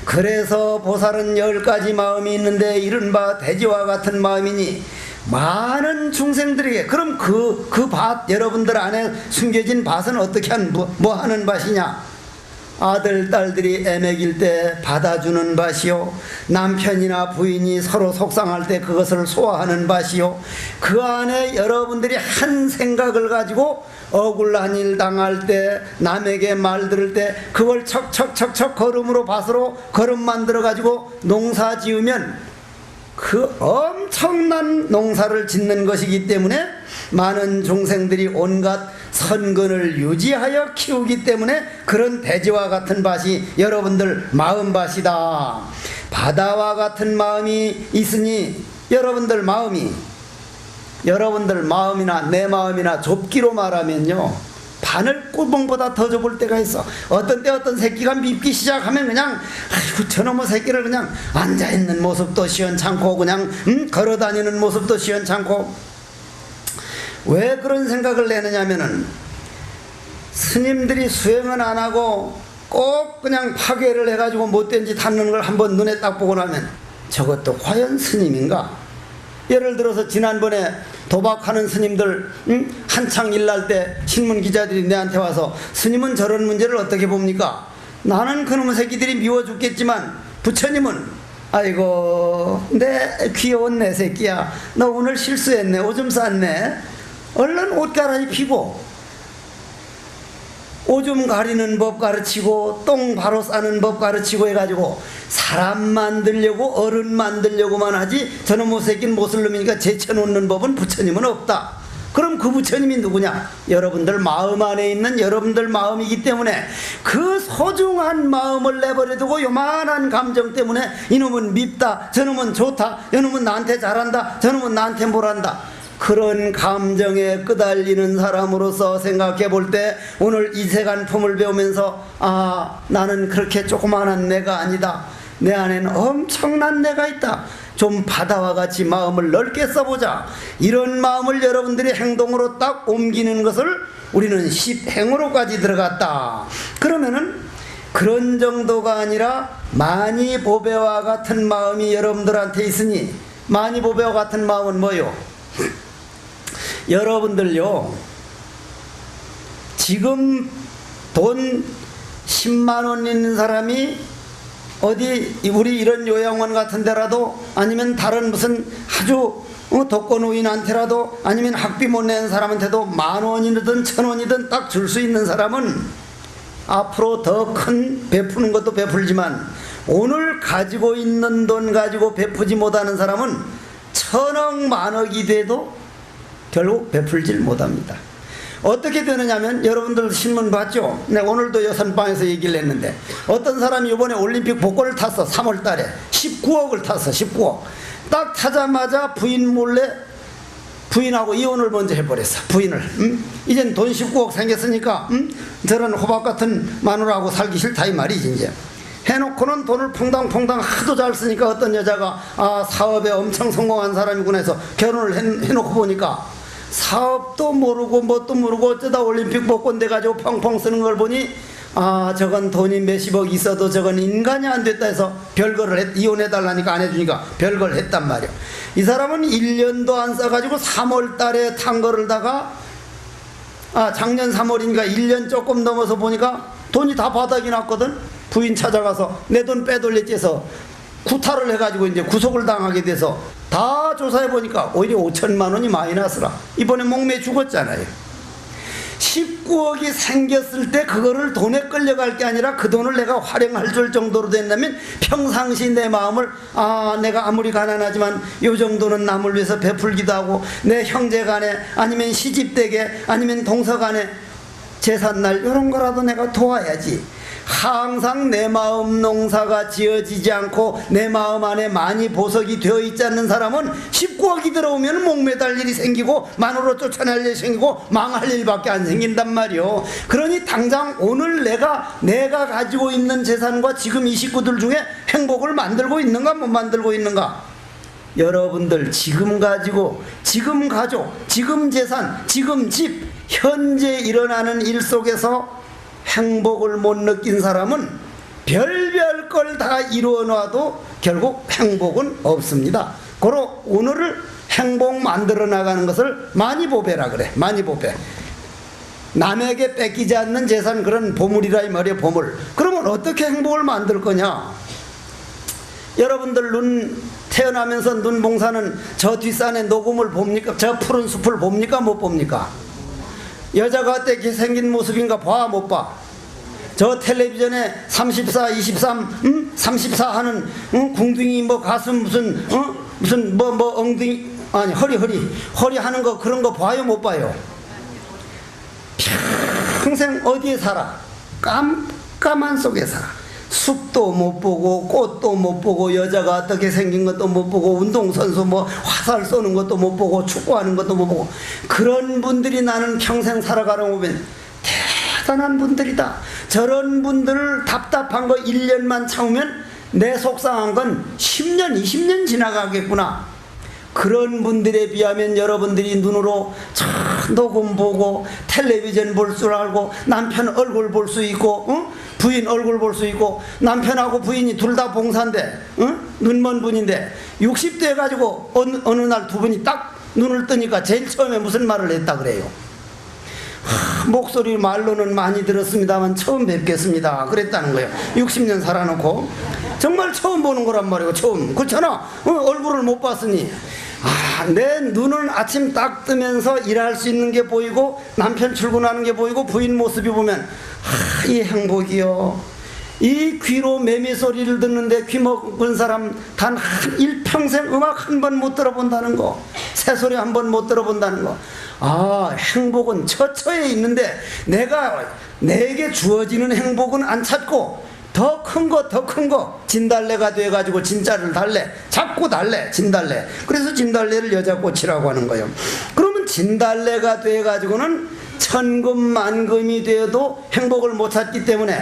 그래서 보살은 10가지 마음이 있는데 이른바 대지와 같은 마음이니 많은 중생들에게 그럼 그 밭 여러분들 안에 숨겨진 밭은 어떻게 뭐 하는 밭이냐? 아들 딸들이 애먹일 때 받아주는 밭이요, 남편이나 부인이 서로 속상할 때 그것을 소화하는 밭이요, 그 안에 여러분들이 한 생각을 가지고 억울한 일 당할 때 남에게 말 들을 때 그걸 척척척척 걸음으로 밭으로 걸음 만들어 가지고 농사 지으면 그 엄청난 농사를 짓는 것이기 때문에 많은 중생들이 온갖 선근을 유지하여 키우기 때문에 그런 대지와 같은 밭이 여러분들 마음밭이다. 바다와 같은 마음이 있으니 여러분들 마음이나 내 마음이나 좁기로 말하면요, 바늘 구멍보다 더 좁을 때가 있어. 어떤 때 어떤 새끼가 밉기 시작하면 그냥 아이고 저놈의 새끼를 그냥 앉아있는 모습도 시원찮고 그냥 걸어다니는 모습도 시원찮고. 왜 그런 생각을 내느냐면은 스님들이 수행은 안 하고 꼭 그냥 파괴를 해가지고 못된 짓 하는 걸 한번 눈에 딱 보고 나면 저것도 과연 스님인가? 예를 들어서 지난번에 도박하는 스님들, 한창 일날 때 신문 기자들이 내한테 와서 스님은 저런 문제를 어떻게 봅니까? 나는 그놈의 새끼들이 미워 죽겠지만 부처님은 아이고 내 귀여운 내 새끼야, 너 오늘 실수했네, 오줌 쌌네, 얼른 옷 갈아입히고 오줌 가리는 법 가르치고 똥 바로 싸는 법 가르치고 해가지고 사람 만들려고 어른 만들려고만 하지 저놈의 새끼는 못쓸 놈이니까 제쳐놓는 법은 부처님은 없다. 그럼 그 부처님이 누구냐? 여러분들 마음 안에 있는 여러분들 마음이기 때문에 그 소중한 마음을 내버려두고 요만한 감정 때문에 이놈은 밉다, 저놈은 좋다, 이놈은 나한테 잘한다, 저놈은 나한테 뭘한다, 그런 감정에 끄달리는 사람으로서 생각해 볼 때 오늘 이세간 품을 배우면서 아, 나는 그렇게 조그마한 내가 아니다, 내 안에는 엄청난 내가 있다, 좀 바다와 같이 마음을 넓게 써보자, 이런 마음을 여러분들이 행동으로 딱 옮기는 것을 우리는 십행으로까지 들어갔다. 그러면은 그런 정도가 아니라 만이보배와 같은 마음이 여러분들한테 있으니, 만이보배와 같은 마음은 뭐요? 여러분들요, 지금 돈 10만원 있는 사람이 어디 우리 이런 요양원 같은 데라도 아니면 다른 무슨 아주 독거노인한테라도 아니면 학비 못 내는 사람한테도 10,000원이든 1,000원이든 딱 줄 수 있는 사람은 앞으로 더 큰 베푸는 것도 베풀지만 오늘 가지고 있는 돈 가지고 베푸지 못하는 사람은 1,000억 만억이 돼도 결국 베풀질 못합니다. 어떻게 되느냐면 여러분들 신문 봤죠? 내가 오늘도 여선방에서 얘기를 했는데 어떤 사람이 이번에 올림픽 복권을 탔어. 3월 달에 19억을 탔어. 19억 딱 타자마자 부인 몰래 부인하고 이혼을 먼저 해버렸어. 부인을. 이젠 돈 19억 생겼으니까 저런 호박 같은 마누라하고 살기 싫다 이 말이지. 이제 해놓고는 돈을 퐁당퐁당 하도 잘 쓰니까 어떤 여자가 아, 사업에 엄청 성공한 사람이구나 해서 결혼을 해놓고 보니까 사업도 모르고 뭣도 모르고 어쩌다 올림픽 복권 돼가지고 펑펑 쓰는 걸 보니 아, 저건 돈이 몇십억 있어도 저건 인간이 안 됐다 해서 별거를 이혼해달라니까 안 해주니까 별걸 했단 말이야. 이 사람은 1년도 안 써가지고 3월 달에 탄 거를 다가 작년 3월이니까 1년 조금 넘어서 보니까 돈이 다 바닥이 났거든. 부인 찾아가서 내 돈 빼돌렸지 해서 구타를 해가지고 이제 구속을 당하게 돼서 다 조사해보니까 오히려 5천만 원이 마이너스라. 이번에 목매 죽었잖아요. 19억이 생겼을 때 그거를 돈에 끌려갈 게 아니라 그 돈을 내가 활용할 줄 정도로 된다면 평상시 내 마음을 내가 아무리 가난하지만 요 정도는 남을 위해서 베풀기도 하고 내 형제간에 아니면 시집댁에 아니면 동서간에 제삿날 이런 거라도 내가 도와야지. 항상 내 마음 농사가 지어지지 않고 내 마음 안에 많이 보석이 되어 있지 않는 사람은 19억이 들어오면 목매달 일이 생기고 마누로 쫓아낼 일이 생기고 망할 일밖에 안 생긴단 말이요. 그러니 당장 오늘 내가 가지고 있는 재산과 지금 이 식구들 중에 행복을 만들고 있는가 못 만들고 있는가. 여러분들 지금 가지고 지금 가족 지금 재산 지금 집 현재 일어나는 일 속에서 행복을 못 느낀 사람은 별별 걸 다 이루어 놔도 결국 행복은 없습니다. 고로 오늘을 행복 만들어 나가는 것을 만이보배라 그래. 만이보배. 남에게 뺏기지 않는 재산, 그런 보물이라 이 말이야. 보물. 그러면 어떻게 행복을 만들 거냐. 여러분들 눈 태어나면서 눈봉사는 저 뒷산에 녹음을 봅니까? 저 푸른 숲을 봅니까? 못 봅니까? 여자가 어떻게 생긴 모습인가 봐 못 봐? 저 텔레비전에 34, 23, 34 하는 궁둥이 뭐 가슴 무슨 뭐 엉덩이 아니 허리 하는 거 그런 거 봐요 못 봐요? 평생 어디에 살아? 깜깜한 속에 살아. 숲도 못 보고 꽃도 못 보고 여자가 어떻게 생긴 것도 못 보고 운동선수 뭐 화살 쏘는 것도 못 보고 축구하는 것도 못 보고 그런 분들이 나는 평생 살아가라고 보면 대단한 분들이다. 저런 분들을 답답한 거 1년만 참으면 내 속상한 건 10년 20년 지나가겠구나. 그런 분들에 비하면 여러분들이 눈으로 저 녹음 보고 텔레비전 볼 줄 알고 남편 얼굴 볼 수 있고 부인 얼굴 볼 수 있고 남편하고 부인이 둘 다 봉사인데 눈먼 분인데 60대 가지고 어느 날 두 분이 딱 눈을 뜨니까 제일 처음에 무슨 말을 했다 그래요? 목소리 말로는 많이 들었습니다만 처음 뵙겠습니다 그랬다는 거예요. 60년 살아놓고 정말 처음 보는 거란 말이에요. 처음. 그렇잖아. 얼굴을 못 봤으니. 내 눈은 아침 딱 뜨면서 일할 수 있는 게 보이고 남편 출근하는 게 보이고 부인 모습이 보면 이 행복이요. 이 귀로 매미 소리를 듣는데 귀 먹은 사람 단 일평생 음악 한 번 못 들어본다는 거, 새소리 한 번 못 들어본다는 거. 행복은 처처에 있는데 내게 주어지는 행복은 안 찾고 더 큰 거 진달래가 돼가지고 진짜를 달래, 자꾸 달래, 진달래. 그래서 진달래를 여자꽃이라고 하는 거예요. 그러면 진달래가 돼가지고는 천금만금이 되어도 행복을 못 찾기 때문에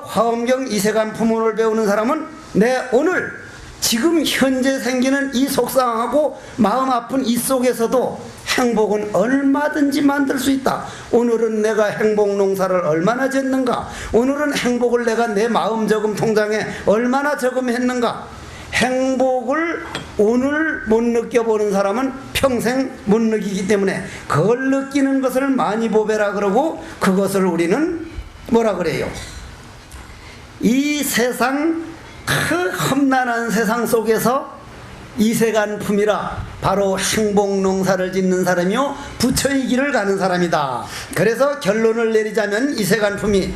화엄경 이세간 부문을 배우는 사람은 내 오늘 지금 현재 생기는 이 속상하고 마음 아픈 이 속에서도 행복은 얼마든지 만들 수 있다. 오늘은 내가 행복 농사를 얼마나 졌는가, 오늘은 행복을 내가 내 마음 저금 통장에 얼마나 저금했는가. 행복을 오늘 못 느껴보는 사람은 평생 못 느끼기 때문에 그걸 느끼는 것을 많이 보배라 그러고, 그것을 우리는 뭐라 그래요? 이 세상 그 험난한 세상 속에서 이세간품이라 바로 행복 농사를 짓는 사람이요 부처의 길을 가는 사람이다. 그래서 결론을 내리자면 이세간품이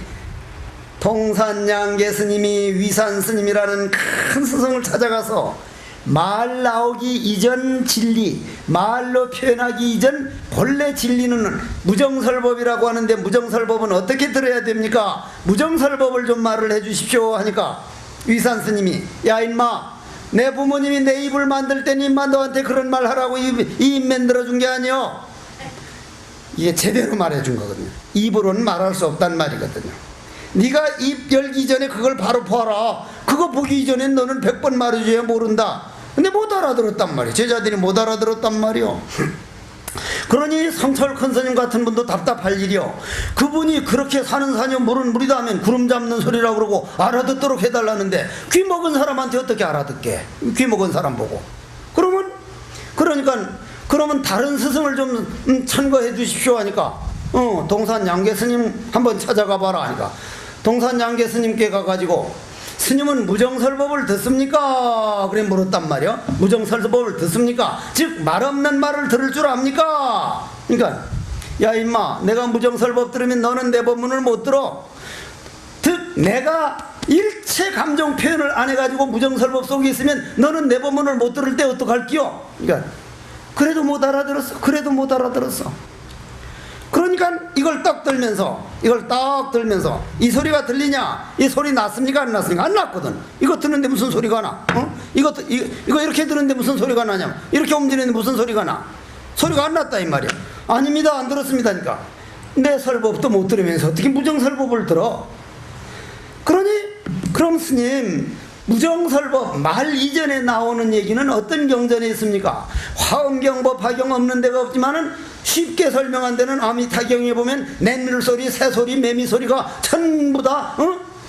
동산양계 스님이 위산 스님이라는 큰 스승을 찾아가서 말 나오기 이전 진리, 말로 표현하기 이전 본래 진리는 무정설법이라고 하는데, 무정설법은 어떻게 들어야 됩니까? 무정설법을 좀 말을 해 주십시오 하니까 위산 스님이, 야 인마, 내 부모님이 내 입을 만들 때 님만 너한테 그런 말 하라고 입 만들어준 게 아니여. 이게 제대로 말해준 거거든요. 입으로는 말할 수 없단 말이거든요. 네가 입 열기 전에 그걸 바로 봐라. 그거 보기 전엔 너는 100번 말해줘야 모른다. 근데 못 알아들었단 말이에요. 제자들이 못 알아들었단 말이에요. 그러니 성철 큰 스님 같은 분도 답답할 일이요. 그분이 그렇게 사는 사녀 물은 물이다 하면 구름 잡는 소리라고 그러고 알아듣도록 해달라는데 귀 먹은 사람한테 어떻게 알아듣게? 귀 먹은 사람 보고. 그러면 다른 스승을 좀 천거해 주십시오 하니까 동산 양계 스님 한번 찾아가 봐라 하니까 동산 양계 스님께 가가지고, 스님은 무정설법을 듣습니까? 그래 물었단 말이야. 무정설법을 듣습니까? 즉 말 없는 말을 들을 줄 압니까? 그러니까 야 임마, 내가 무정설법 들으면 너는 내 법문을 못 들어. 내가 일체 감정 표현을 안 해가지고 무정설법 속에 있으면 너는 내 법문을 못 들을 때 어떡할기요? 그러니까 그래도 못 알아들었어. 그러니까 이걸 딱 들면서 이 소리가 들리냐? 이 소리 났습니까? 안 났습니까? 안 났거든. 이거 듣는데 무슨 소리가 나? 이거 이렇게 듣는데 무슨 소리가 나냐? 이렇게 움직이는데 무슨 소리가 나? 소리가 안 났다 이 말이야. 아닙니다, 안 들었습니다니까. 내 설법도 못 들으면서 어떻게 무정설법을 들어? 그럼 스님, 무정설법 말 이전에 나오는 얘기는 어떤 경전에 있습니까? 화엄경법 화경 없는 데가 없지만은 쉽게 설명한 데는 아미타경에 보면 냇물 소리, 새 소리, 매미 소리가 전부 다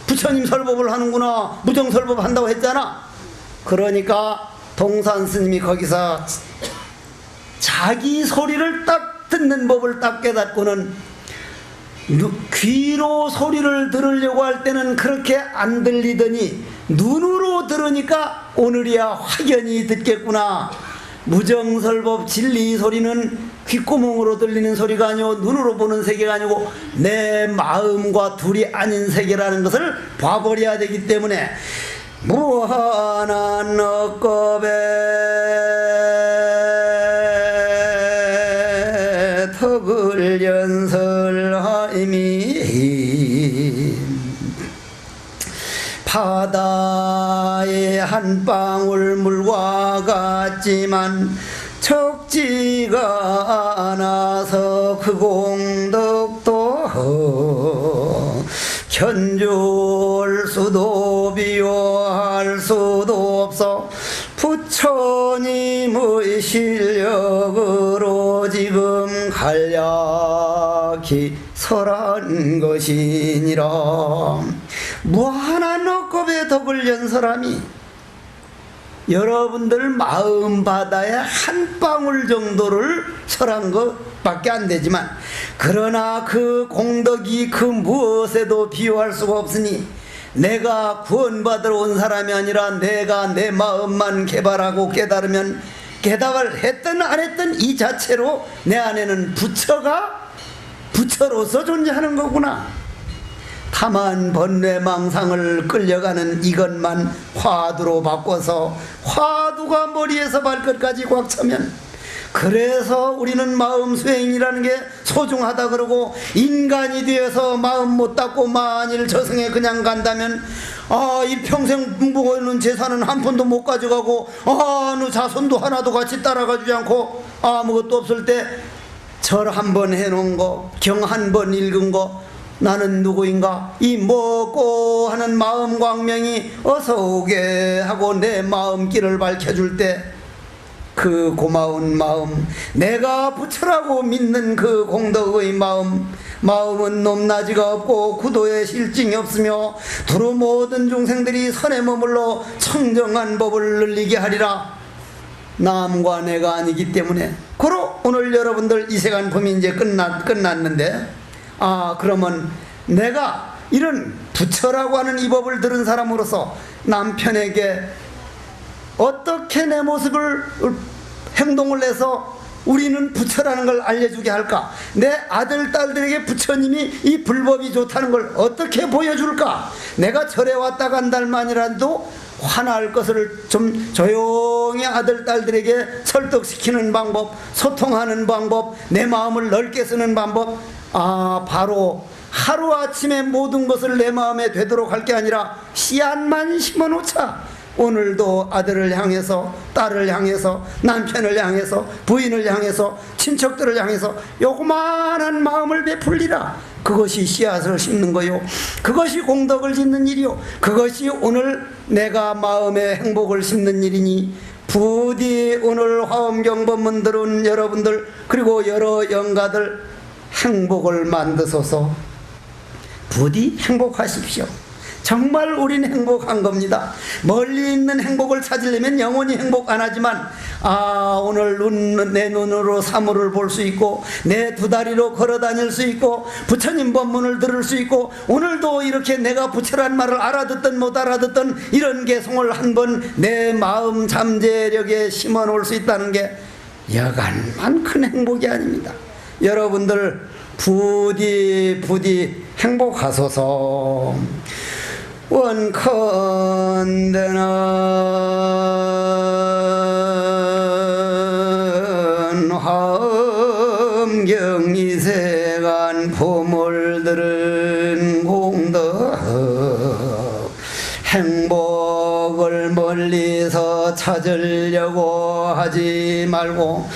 부처님 설법을 하는구나, 무정설법 한다고 했잖아. 그러니까 동산 스님이 거기서 자기 소리를 딱 듣는 법을 딱 깨닫고는, 귀로 소리를 들으려고 할 때는 그렇게 안 들리더니 눈으로 들으니까 오늘이야 확연히 듣겠구나. 무정설법 진리 소리는 귓구멍으로 들리는 소리가 아니고 눈으로 보는 세계가 아니고 내 마음과 둘이 아닌 세계라는 것을 봐버려야 되기 때문에 무한한 억겁에 덕을 연설하이미 바다의 한 방울 물과 같지만 적지가 않아서 그 공덕도 견줄 수도 비교할 수도 없어 부처님의 실력으로 지금 간략히 설한 것이니라. 무한한 억겁의 덕을 연설함이 여러분들 마음 바다에 한 방울 정도를 설한 것밖에 안 되지만, 그러나 그 공덕이 그 무엇에도 비유할 수가 없으니, 내가 구원받으러 온 사람이 아니라 내가 내 마음만 개발하고 깨달으면, 개답을 했든 안 했든 이 자체로 내 안에는 부처로서 존재하는 거구나. 다만 번뇌망상을 끌려가는 이것만 화두로 바꿔서 화두가 머리에서 발끝까지 꽉 차면, 그래서 우리는 마음 수행이라는 게 소중하다 그러고, 인간이 되어서 마음 못 닦고 만일 저승에 그냥 간다면 이 평생 모으는 재산은 한 푼도 못 가져가고 너 자손도 하나도 같이 따라가 주지 않고 아무것도 없을 때 절 한 번 해놓은 거, 경 한 번 읽은 거, 나는 누구인가, 이 먹고 하는 마음 광명이 어서 오게 하고 내 마음길을 밝혀줄 때, 그 고마운 마음, 내가 부처라고 믿는 그 공덕의 마음은 높낮이가 없고 구도에 실증이 없으며 두루 모든 중생들이 선에 머물러 청정한 법을 늘리게 하리라. 남과 내가 아니기 때문에. 그러 오늘 여러분들 이 세간품이 이제 끝났는데, 그러면 내가 이런 부처라고 하는 이 법을 들은 사람으로서 남편에게 어떻게 내 모습을 행동을 해서 우리는 부처라는 걸 알려주게 할까? 내 아들, 딸들에게 부처님이 이 불법이 좋다는 걸 어떻게 보여줄까? 내가 절에 왔다 간달만이라도 화날 것을 좀 조용히 아들, 딸들에게 설득시키는 방법, 소통하는 방법, 내 마음을 넓게 쓰는 방법, 바로 하루아침에 모든 것을 내 마음에 되도록 할 게 아니라 씨앗만 심어놓자. 오늘도 아들을 향해서, 딸을 향해서, 남편을 향해서, 부인을 향해서, 친척들을 향해서 요그마한 마음을 베풀리라. 그것이 씨앗을 심는 거요, 그것이 공덕을 짓는 일이요, 그것이 오늘 내가 마음의 행복을 심는 일이니, 부디 오늘 화엄경법문 들은 여러분들, 그리고 여러 영가들 행복을 만드소서. 부디 행복하십시오. 정말 우리는 행복한 겁니다. 멀리 있는 행복을 찾으려면 영원히 행복 안 하지만, 오늘 내 눈으로 사물을 볼 수 있고, 내 두 다리로 걸어 다닐 수 있고, 부처님 법문을 들을 수 있고, 오늘도 이렇게 내가 부처란 말을 알아듣든 못 알아듣든 이런 개성을 한번 내 마음 잠재력에 심어 놓을 수 있다는 게 여간만 큰 행복이 아닙니다. 여러분들 부디 행복하소서. 원컨대는 화엄경 이세간 보물 들은 공덕, 행복을 멀리서 찾으려고 하지 말고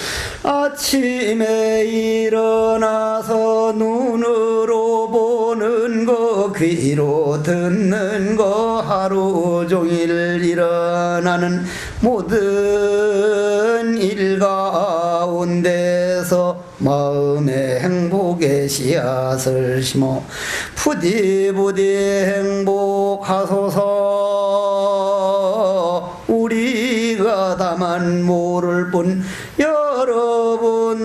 아침에 일어나서 눈으로 보는 거, 귀로 듣는 거, 하루 종일 일어나는 모든 일 가운데서 마음의 행복의 씨앗을 심어 부디 행복하소서. 우리가 다만 모를 뿐 여러분들은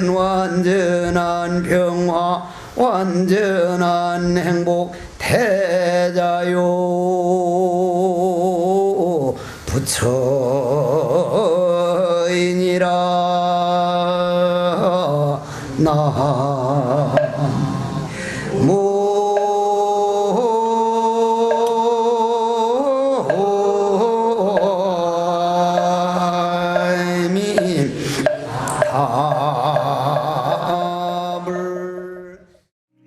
완전한 평화, 완전한 행복 대자요 부처이니라. 나